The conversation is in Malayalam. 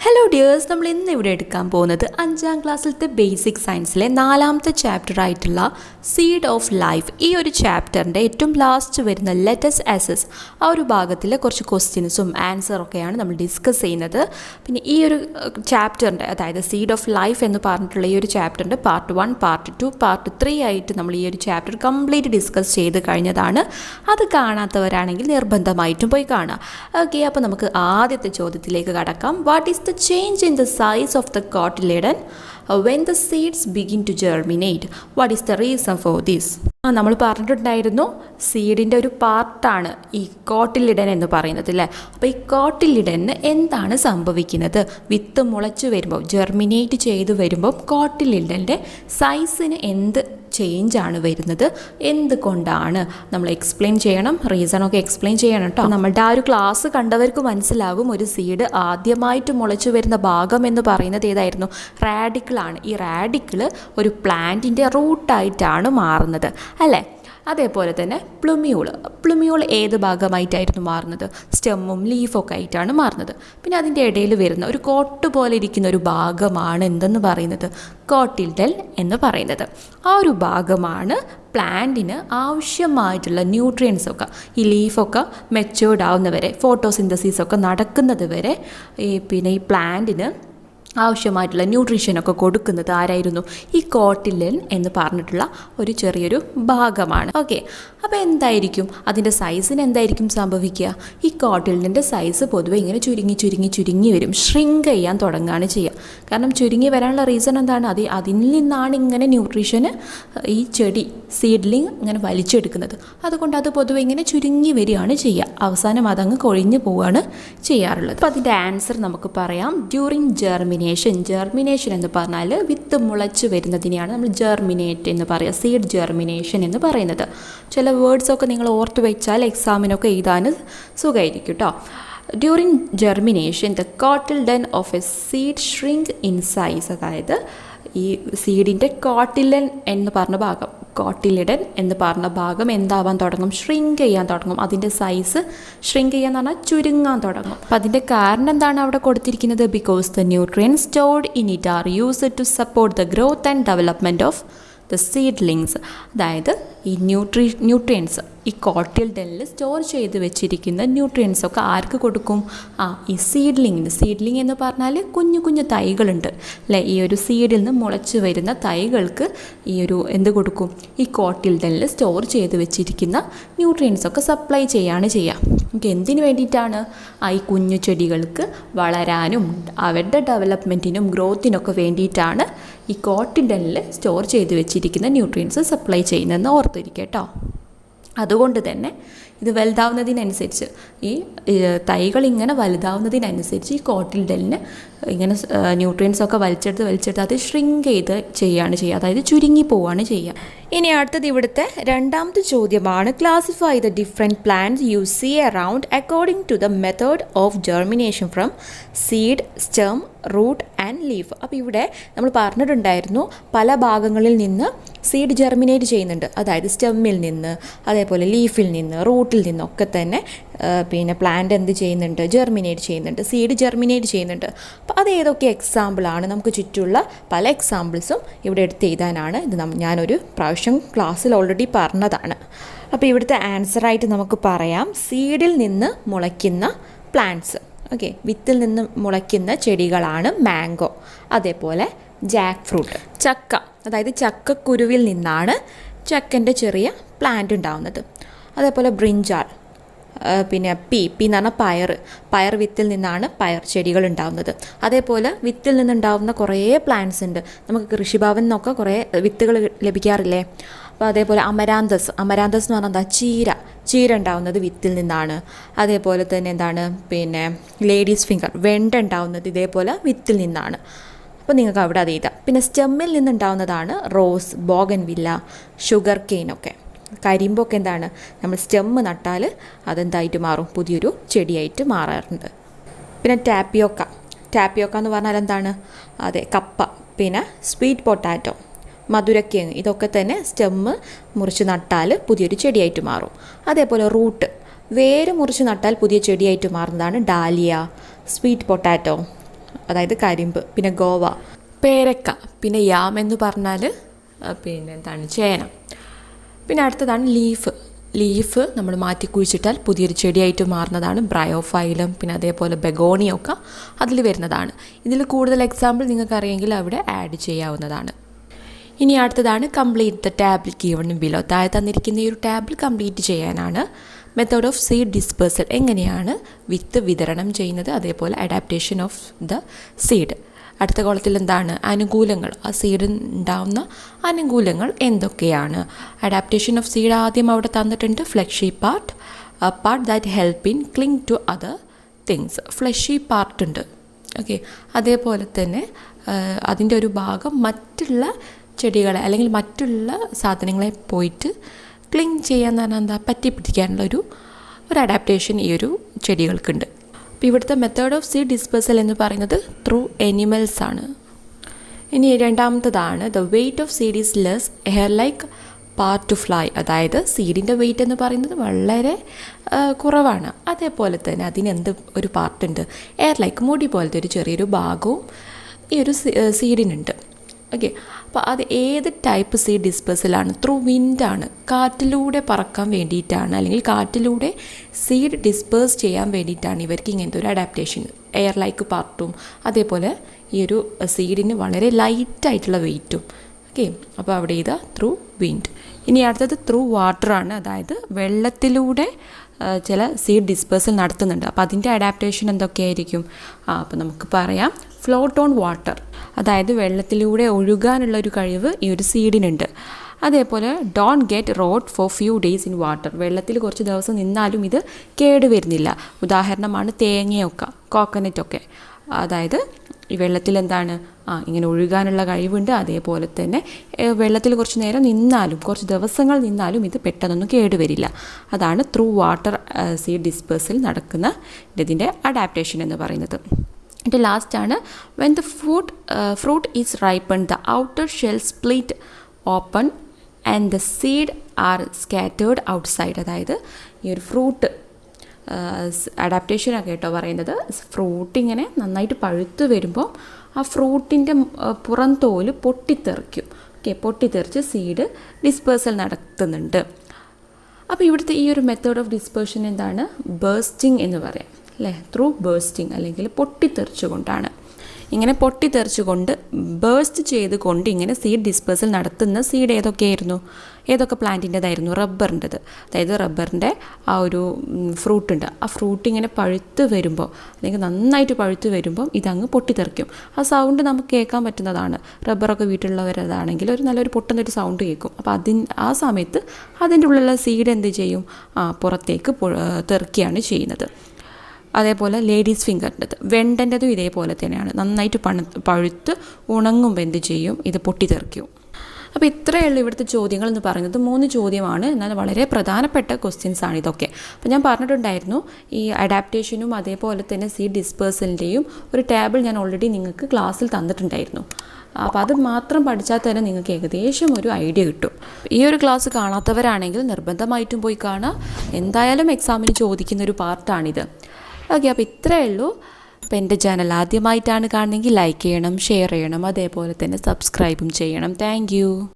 ഹലോ ഡിയേഴ്സ്, നമ്മൾ ഇന്ന് ഇവിടെ എടുക്കാൻ പോകുന്നത് 5ാം ക്ലാസ്സിലത്തെ ബേസിക് സയൻസിലെ 4ാമത്തെ ചാപ്റ്റർ ആയിട്ടുള്ള സീഡ് ഓഫ് ലൈഫ്. ഈ ഒരു ചാപ്റ്ററിൻ്റെ ഏറ്റവും ലാസ്റ്റ് വരുന്ന ലെറ്റസ് അസസ് ആ ഒരു ഭാഗത്തിലെ കുറച്ച് ക്വസ്റ്റ്യൻസും ആൻസറൊക്കെയാണ് നമ്മൾ ഡിസ്കസ് ചെയ്യുന്നത്. പിന്നെ ഈ ഒരു ചാപ്റ്ററിൻ്റെ, അതായത് സീഡ് ഓഫ് ലൈഫ് എന്ന് പറഞ്ഞിട്ടുള്ള ഈ ഒരു ചാപ്റ്ററിൻ്റെ പാർട്ട് 1, പാർട്ട് 2, പാർട്ട് 3 ആയിട്ട് നമ്മൾ ഈ ഒരു ചാപ്റ്റർ കംപ്ലീറ്റ് ഡിസ്കസ് ചെയ്ത് കഴിഞ്ഞതാണ്. അത് കാണാത്തവരാണെങ്കിൽ നിർബന്ധമായിട്ടും പോയി കാണാം. ഓക്കെ, അപ്പോൾ നമുക്ക് ആദ്യത്തെ ചോദ്യത്തിലേക്ക് കടക്കാം. What is the change in the size of the cotyledon when the seeds begin to germinate? What is the reason for this? നമ്മൾ പറഞ്ഞിട്ടുണ്ടായിരുന്നു, സീഡിൻ്റെ ഒരു പാർട്ടാണ് ഈ കോട്ടിലിഡൻ എന്ന് പറയുന്നത് അല്ലേ. അപ്പോൾ ഈ കോട്ടിലിഡന് എന്താണ് സംഭവിക്കുന്നത്? വിത്ത് മുളച്ച് വരുമ്പോൾ, ജെർമിനേറ്റ് ചെയ്ത് വരുമ്പോൾ കോട്ടിലിഡൻ്റെ സൈസിന് എന്ത് ചേഞ്ചാണ് വരുന്നത്, എന്തുകൊണ്ടാണ് നമ്മൾ എക്സ്പ്ലെയിൻ ചെയ്യണം, റീസണൊക്കെ എക്സ്പ്ലെയിൻ ചെയ്യണം കേട്ടോ. നമ്മളുടെ ആ ഒരു ക്ലാസ് കണ്ടവർക്ക് മനസ്സിലാകും, ഒരു സീഡ് ആദ്യമായിട്ട് മുളച്ചു വരുന്ന ഭാഗം എന്ന് പറയുന്നത് ഏതായിരുന്നു? റാഡിക്കിളാണ്. ഈ റാഡിക്കിൾ ഒരു പ്ലാന്റിൻ്റെ റൂട്ടായിട്ടാണ് മാറുന്നത് അല്ലേ. അതേപോലെ തന്നെ പ്ലുമ്യൂൾ ഏത് ഭാഗമായിട്ടായിരുന്നു മാറുന്നത്? സ്റ്റെമ്മും ലീഫൊക്കെ ആയിട്ടാണ് മാറുന്നത്. പിന്നെ അതിൻ്റെ ഇടയിൽ വരുന്ന ഒരു കോട്ട് പോലെ ഇരിക്കുന്ന ഒരു ഭാഗമാണ് എന്തെന്ന് പറയുന്നത്? കോട്ടിൽഡൻ എന്ന് പറയുന്നത്. ആ ഒരു ഭാഗമാണ് പ്ലാന്റിന് ആവശ്യമായിട്ടുള്ള ന്യൂട്രിയൻസൊക്കെ, ഈ ലീഫൊക്കെ മെച്ചൂർഡ് ആവുന്നവരെ, ഫോട്ടോസിന്തസിസൊക്കെ നടക്കുന്നത് വരെ പിന്നെ ഈ പ്ലാന്റിന് ആവശ്യമായിട്ടുള്ള ന്യൂട്രീഷനൊക്കെ കൊടുക്കുന്നത് ആരായിരുന്നു? ഈ കോട്ടിലിഡൻ എന്ന് പറഞ്ഞിട്ടുള്ള ഒരു ചെറിയൊരു ഭാഗമാണ്. ഓക്കെ, അപ്പോൾ എന്തായിരിക്കും അതിൻ്റെ സൈസിന് എന്തായിരിക്കും സംഭവിക്കുക? ഈ കോട്ടിലിഡൻ്റെ സൈസ് പൊതുവെ ഇങ്ങനെ ചുരുങ്ങി വരും, ഷ്രിങ്ക് ചെയ്യാൻ തുടങ്ങുകയാണ് ചെയ്യുക. കാരണം ചുരുങ്ങി വരാനുള്ള റീസൺ എന്താണ്? അതിൽ നിന്നാണ് ഇങ്ങനെ ന്യൂട്രീഷന് ഈ ചെടി, സീഡ്ലിങ് ഇങ്ങനെ വലിച്ചെടുക്കുന്നത്. അതുകൊണ്ട് അത് പൊതുവെ ഇങ്ങനെ ചുരുങ്ങി വരികയാണ് ചെയ്യുക. അവസാനം അതങ്ങ് കൊഴിഞ്ഞു പോവുകയാണ് ചെയ്യാറുള്ളത്. അപ്പോൾ അതിൻ്റെ ആൻസർ നമുക്ക് പറയാം. ഡ്യൂറിങ് ജെർമിനേഷൻ എന്ന് പറഞ്ഞാൽ വിത്ത് മുളച്ച് വരുന്നതിനെയാണ് നമ്മൾ ജെർമിനേറ്റ് എന്ന് പറയുക, സീഡ് ജെർമിനേഷൻ എന്ന് പറയുന്നത്. ചില വേർഡ്സൊക്കെ നിങ്ങൾ ഓർത്ത് വെച്ചാൽ എക്സാമിനൊക്കെ എഴുതാൻ സുഖമായിരിക്കും കേട്ടോ. During germination the cotyledon of a seed shrink in size. അതായത് ഈ സീഡിൻ്റെ കോട്ടിലിഡൻ എന്ന് പറഞ്ഞ ഭാഗം എന്താവാൻ തുടങ്ങും? ഷ്രിങ്ക് ചെയ്യാൻ തുടങ്ങും. അതിൻ്റെ സൈസ് ഷ്രിങ്ക് ചെയ്യാന്ന് പറഞ്ഞാൽ ചുരുങ്ങാൻ തുടങ്ങും. അപ്പം അതിൻ്റെ കാരണം എന്താണ് അവിടെ കൊടുത്തിരിക്കുന്നത്? Because the nutrients stored in it are used to support the growth and development of the seedlings. അതായത് ഈ ന്യൂട്രിയൻസ് ഈ കോട്ടിൽഡനിൽ സ്റ്റോർ ചെയ്ത് വെച്ചിരിക്കുന്ന ന്യൂട്രിയൻസൊക്കെ ആർക്ക് കൊടുക്കും? ഈ സീഡ്ലിങ് എന്ന് പറഞ്ഞാൽ കുഞ്ഞു തൈകളുണ്ട് അല്ലേ. ഈ ഒരു സീഡിൽ നിന്ന് മുളച്ച് വരുന്ന തൈകൾക്ക് ഈ ഒരു എന്ത് കൊടുക്കും? ഈ കോട്ടിൽഡനിൽ സ്റ്റോർ ചെയ്ത് വെച്ചിരിക്കുന്ന ന്യൂട്രിയൻസൊക്കെ സപ്ലൈ ചെയ്യാണ് ചെയ്യുക. നമുക്ക് എന്തിനു വേണ്ടിയിട്ടാണ്? ഈ കുഞ്ഞു ചെടികൾക്ക് വളരാനും അവരുടെ ഡെവലപ്മെൻറ്റിനും ഗ്രോത്തിനൊക്കെ വേണ്ടിയിട്ടാണ് ഈ കോട്ടിൽഡനിൽ സ്റ്റോർ ചെയ്ത് വെച്ചിരിക്കുന്ന ന്യൂട്രിയൻസ് സപ്ലൈ ചെയ്യുന്നതെന്ന് ഓർത്തിരിക്കുക കേട്ടോ. അതുകൊണ്ട് തന്നെ ഇത് വലുതാവുന്നതിനനുസരിച്ച്, ഈ തൈകൾ ഇങ്ങനെ വലുതാവുന്നതിനനുസരിച്ച് ഈ കോട്ടിൽഡനിന് ഇങ്ങനെ ന്യൂട്രിയൻസൊക്കെ വലിച്ചെടുത്ത് അത് ഷ്രിങ്ക് ചെയ്യാണ് ചെയ്യുക, അതായത് ചുരുങ്ങി പോവുകയാണ് ചെയ്യുക. ഇനി അടുത്തത് ഇവിടുത്തെ രണ്ടാമത്തെ ചോദ്യമാണ്. Classify the different plants you see around according to the method of germination from seed, stem, root and leaf. അപ്പോൾ ഇവിടെ നമ്മൾ പറഞ്ഞിട്ടുണ്ടായിരുന്നു, പല ഭാഗങ്ങളിൽ നിന്ന് സീഡ് ജെർമിനേറ്റ് ചെയ്യുന്നുണ്ട്. അതായത് സ്റ്റെമ്മിൽ നിന്ന്, അതേപോലെ ലീഫിൽ നിന്ന്, റൂട്ടിൽ നിന്നൊക്കെ തന്നെ പിന്നെ പ്ലാന്റ് എന്ത് ചെയ്യുന്നുണ്ട്? ജെർമിനേറ്റ് ചെയ്യുന്നുണ്ട്, സീഡ് ജെർമിനേറ്റ് ചെയ്യുന്നുണ്ട്. അപ്പോൾ അത് ഏതൊക്കെ എക്സാമ്പിളാണ്? നമുക്ക് ചുറ്റുമുള്ള പല എക്സാമ്പിൾസും ഇവിടെ എടുത്ത് എഴുതാനാണ്. ഇത് ഞാനൊരു പ്രാവശ്യം ക്ലാസ്സിൽ ഓൾറെഡി പറഞ്ഞതാണ്. അപ്പോൾ ഇവിടുത്തെ ആൻസറായിട്ട് നമുക്ക് പറയാം, സീഡിൽ നിന്ന് മുളയ്ക്കുന്ന പ്ലാന്റ്സ്. ഓക്കെ, വിത്തിൽ നിന്ന് മുളയ്ക്കുന്ന ചെടികളാണ് മാംഗോ, അതേപോലെ ജാക്ക് ഫ്രൂട്ട്, ചക്ക. അതായത് ചക്കക്കുരുവിൽ നിന്നാണ് ചക്കൻ്റെ ചെറിയ പ്ലാന്റ് ഉണ്ടാവുന്നത്. അതേപോലെ ബ്രിഞ്ചാൾ, പിന്നെ പീ എന്ന് പറഞ്ഞാൽ പയർ വിത്തിൽ നിന്നാണ് പയർ ചെടികൾ ഉണ്ടാവുന്നത്. അതേപോലെ വിത്തിൽ നിന്നുണ്ടാവുന്ന കുറേ പ്ലാന്റ്സ് ഉണ്ട്. നമുക്ക് കൃഷിഭവൻ നിന്നൊക്കെ കുറേ വിത്തുകൾ ലഭിക്കാറില്ലേ. അപ്പോൾ അതേപോലെ അമരാന്തസ് എന്ന് പറഞ്ഞാൽ എന്താ? ചീര ഉണ്ടാവുന്നത് വിത്തിൽ നിന്നാണ്. അതേപോലെ തന്നെ എന്താണ്, പിന്നെ ലേഡീസ് ഫിംഗർ, വെണ്ട ഉണ്ടാവുന്നത് ഇതേപോലെ വിത്തിൽ നിന്നാണ്. അപ്പോൾ നിങ്ങൾക്ക് അവിടെ അത് എഴുതാം. പിന്നെ സ്റ്റെമ്മിൽ നിന്നുണ്ടാവുന്നതാണ് റോസ്, ബോഗൻവില്ല, ഷുഗർ കെയിനൊക്കെ. കരിമ്പൊക്കെ എന്താണ്? നമ്മൾ സ്റ്റെമ്മ് നട്ടാൽ അതെന്തായിട്ട് മാറും? പുതിയൊരു ചെടിയായിട്ട് മാറാറുണ്ട്. പിന്നെ ടാപ്പിയോക്ക എന്ന് പറഞ്ഞാൽ എന്താണ്? അതെ, കപ്പ. പിന്നെ സ്വീറ്റ് പൊട്ടാറ്റോ, മധുരക്കിഴങ്ങ്, ഇതൊക്കെ തന്നെ സ്റ്റെമ്മ് മുറിച്ച് നട്ടാൽ പുതിയൊരു ചെടിയായിട്ട് മാറും. അതേപോലെ റൂട്ട്, വേര് മുറിച്ച് നട്ടാൽ പുതിയ ചെടിയായിട്ട് മാറുന്നതാണ് ഡാലിയ, സ്വീറ്റ് പൊട്ടാറ്റോ, അതായത് കരിമ്പ്, പിന്നെ ഗോവ, പേരക്ക, പിന്നെ യാം എന്ന് പറഞ്ഞാൽ പിന്നെ എന്താണ് ചേന. പിന്നെ അടുത്തതാണ് ലീഫ് നമ്മൾ മാറ്റി കുഴിച്ചിട്ടാൽ പുതിയൊരു ചെടിയായിട്ട് മാറുന്നതാണ് ബ്രയോഫൈലം. പിന്നെ അതേപോലെ ബെഗോണിയൊക്കെ അതിൽ വരുന്നതാണ്. ഇതിൽ കൂടുതൽ എക്സാമ്പിൾ നിങ്ങൾക്ക് അറിയെങ്കിൽ അവിടെ ആഡ് ചെയ്യാവുന്നതാണ്. ഇനി അടുത്തതാണ് complete the table given below. താഴെ തന്നിരിക്കുന്ന ഈ ഒരു ടാബിൾ കംപ്ലീറ്റ് ചെയ്യാനാണ് മെത്തേഡ് ഓഫ് സീഡ് ഡിസ്പേഴ്സൽ, എങ്ങനെയാണ് വിത്ത് വിതരണം ചെയ്യുന്നത്, അതേപോലെ അഡാപ്റ്റേഷൻ ഓഫ് ദ സീഡ്. അടുത്ത കോളത്തിൽ എന്താണ് അനുകൂലങ്ങൾ, ആ സീഡ് ഉണ്ടാവുന്ന അനുകൂലങ്ങൾ എന്തൊക്കെയാണ്. അഡാപ്റ്റേഷൻ ഓഫ് സീഡ് ആദ്യം അവിടെ തന്നിട്ടുണ്ട്. Fleshy part that help in cling to other things. Fleshy part ഉണ്ട്. ഓക്കെ, അതേപോലെ തന്നെ അതിൻ്റെ ഒരു ഭാഗം മറ്റുള്ള ചെടികളെ അല്ലെങ്കിൽ മറ്റുള്ള സാധനങ്ങളെ പോയിട്ട് ക്ലിങ് ചെയ്യാന്ന് പറഞ്ഞാൽ എന്താ, പറ്റി പിടിക്കാനുള്ള ഒരു അഡാപ്റ്റേഷൻ ഈ ഒരു ചെടികൾക്കുണ്ട്. അപ്പോൾ ഇവിടുത്തെ മെത്തേഡ് ഓഫ് സീഡ് ഡിസ്പേഴ്സൽ എന്ന് പറയുന്നത് ത്രൂ എനിമൽസ് ആണ്. ഇനി രണ്ടാമത്തതാണ് the weight of seed is less hair like part to fly. അതായത് സീഡിൻ്റെ വെയ്റ്റ് എന്ന് പറയുന്നത് വളരെ കുറവാണ്. അതേപോലെ തന്നെ അതിനെന്ത് ഒരു പാർട്ടുണ്ട്, എയർ ലൈക്ക് മുടി പോലത്തെ ഒരു ചെറിയൊരു ഭാഗവും ഈ ഒരു സീഡിനുണ്ട്. ഓക്കെ, അപ്പോൾ അത് ഏത് ടൈപ്പ് സീഡ് ഡിസ്പേഴ്സലാണ്? ത്രൂ വിൻഡാണ്, കാറ്റിലൂടെ പറക്കാൻ വേണ്ടിയിട്ടാണ്, അല്ലെങ്കിൽ കാറ്റിലൂടെ സീഡ് ഡിസ്പേഴ്സ് ചെയ്യാൻ വേണ്ടിയിട്ടാണ് ഇവർക്ക് ഇങ്ങനത്തെ ഒരു അഡാപ്റ്റേഷൻ. എയർ ലൈക്ക് പാർട്ടും അതേപോലെ ഈ ഒരു സീഡിന് വളരെ ലൈറ്റായിട്ടുള്ള വെയ്റ്റും. ഓക്കെ, അപ്പോൾ അവിടെ ഇതാ ത്രൂ വിൻഡ്. ഇനി അടുത്തത് ത്രൂ വാട്ടറാണ്, അതായത് വെള്ളത്തിലൂടെ ചില സീഡ് ഡിസ്പേഴ്സൽ നടത്തുന്നുണ്ട്. അപ്പോൾ അതിൻ്റെ അഡാപ്റ്റേഷൻ എന്തൊക്കെയായിരിക്കും? അപ്പോൾ നമുക്ക് പറയാം ഫ്ലോട്ട് ഓൺ വാട്ടർ, അതായത് വെള്ളത്തിലൂടെ ഒഴുകാനുള്ള ഒരു കഴിവ് ഈ ഒരു സീഡിനുണ്ട്. അതേപോലെ don't get rot for few days in water, വെള്ളത്തിൽ കുറച്ച് ദിവസം നിന്നാലും ഇത് കേടുവരുന്നില്ല. ഉദാഹരണമാണ് തേങ്ങയൊക്കെ, കോക്കനറ്റൊക്കെ. അതായത് ഈ വെള്ളത്തിൽ എന്താണ് ഇങ്ങനെ ഒഴുകാനുള്ള കഴിവുണ്ട്. അതേപോലെ തന്നെ വെള്ളത്തിൽ കുറച്ച് നേരം നിന്നാലും കുറച്ച് ദിവസങ്ങൾ നിന്നാലും ഇത് പെട്ടെന്നൊന്നും കേടുവരില്ല. അതാണ് ത്രൂ വാട്ടർ സീഡ് ഡിസ്പേഴ്സൽ നടക്കുന്ന ഇതിൻ്റെ അഡാപ്റ്റേഷൻ എന്ന് പറയുന്നത്. ഇത് ലാസ്റ്റാണ് when the fruit is ripen the outer shell split open and the seed are scattered outside. അതായത് ഈ ഒരു ഫ്രൂട്ട് അഡാപ്റ്റേഷനൊക്കെ കേട്ടോ പറയുന്നത്. ഫ്രൂട്ട് ഇങ്ങനെ നന്നായിട്ട് പഴുത്ത് വരുമ്പോൾ ആ ഫ്രൂട്ടിൻ്റെ പുറം തോല് പൊട്ടിത്തെറിക്കും. ഓക്കെ, പൊട്ടിത്തെറിച്ച് സീഡ് ഡിസ്പേഴ്സൽ നടത്തുന്നുണ്ട്. അപ്പോൾ ഇവിടുത്തെ ഈ ഒരു മെത്തേഡ് ഓഫ് ഡിസ്പേർഷൻ എന്താണ്? ബേസ്റ്റിംഗ് എന്ന് പറയാം അല്ലേ, ത്രൂ ബേസ്റ്റിംഗ്, അല്ലെങ്കിൽ പൊട്ടിത്തെറിച്ചുകൊണ്ടാണ്. ഇങ്ങനെ പൊട്ടിത്തെറിച്ചുകൊണ്ട് ബേസ്റ്റ് ചെയ്തുകൊണ്ട് ഇങ്ങനെ സീഡ് ഡിസ്പേഴ്സൽ നടത്തുന്ന സീഡ് ഏതൊക്കെ പ്ലാന്റിൻ്റെതായിരുന്നു? റബ്ബറിൻ്റെത്. അതായത് റബ്ബറിൻ്റെ ആ ഒരു ഫ്രൂട്ട് ഉണ്ട്, ആ ഫ്രൂട്ട് ഇങ്ങനെ പഴുത്ത് വരുമ്പോൾ അല്ലെങ്കിൽ നന്നായിട്ട് പഴുത്ത് വരുമ്പോൾ ഇതങ്ങ് പൊട്ടിത്തെറിക്കും. ആ സൗണ്ട് നമുക്ക് കേൾക്കാൻ പറ്റുന്നതാണ്. റബ്ബറൊക്കെ വീട്ടിലുള്ളവരതാണെങ്കിൽ ഒരു നല്ലൊരു പൊട്ടുന്നൊരു സൗണ്ട് കേൾക്കും. അപ്പോൾ ആ സമയത്ത് അതിൻ്റെ ഉള്ളിലുള്ള സീഡ് എന്ത് ചെയ്യും? പുറത്തേക്ക് തെറിക്കുകയാണ് ചെയ്യുന്നത്. അതേപോലെ ലേഡീസ് ഫിംഗറിൻ്റെത്, വെണ്ടൻ്റെതും ഇതേപോലെ തന്നെയാണ്. നന്നായിട്ട് പഴുത്ത് ഉണങ്ങുമ്പോൾ എന്ത് ചെയ്യും? ഇത് പൊട്ടിത്തെറിക്കും. അപ്പോൾ ഇത്രയേ ഉള്ളൂ ഇവിടുത്തെ ചോദ്യങ്ങൾ എന്ന് പറയുന്നത്. 3 ചോദ്യമാണ്, എന്നാൽ വളരെ പ്രധാനപ്പെട്ട ക്വസ്റ്റ്യൻസാണ് ഇതൊക്കെ. അപ്പോൾ ഞാൻ പറഞ്ഞിട്ടുണ്ടായിരുന്നു ഈ അഡാപ്റ്റേഷനും അതേപോലെ തന്നെ സീഡ് ഡിസ്പേഴ്സലിൻ്റെയും ഒരു ടേബിൾ ഞാൻ ഓൾറെഡി നിങ്ങൾക്ക് ക്ലാസ്സിൽ തന്നിട്ടുണ്ടായിരുന്നു. അപ്പോൾ അത് മാത്രം പഠിച്ചാൽ തന്നെ നിങ്ങൾക്ക് ഏകദേശം ഒരു ഐഡിയ കിട്ടും. ഈ ഒരു ക്ലാസ് കാണാത്തവരാണെങ്കിൽ നിർബന്ധമായിട്ടും പോയി കാണാം. എന്തായാലും എക്സാമിന് ചോദിക്കുന്ന ഒരു പാർട്ടാണിത്. ഓക്കെ, അപ്പോൾ ഇത്രയേ ഉള്ളൂ. അപ്പോൾ എൻ്റെ ചാനൽ ആദ്യമായിട്ടാണ് കാണുന്നതെങ്കിൽ ലൈക്ക് ചെയ്യണം, ഷെയർ ചെയ്യണം, അതേപോലെ തന്നെ സബ്സ്ക്രൈബും ചെയ്യണം. താങ്ക്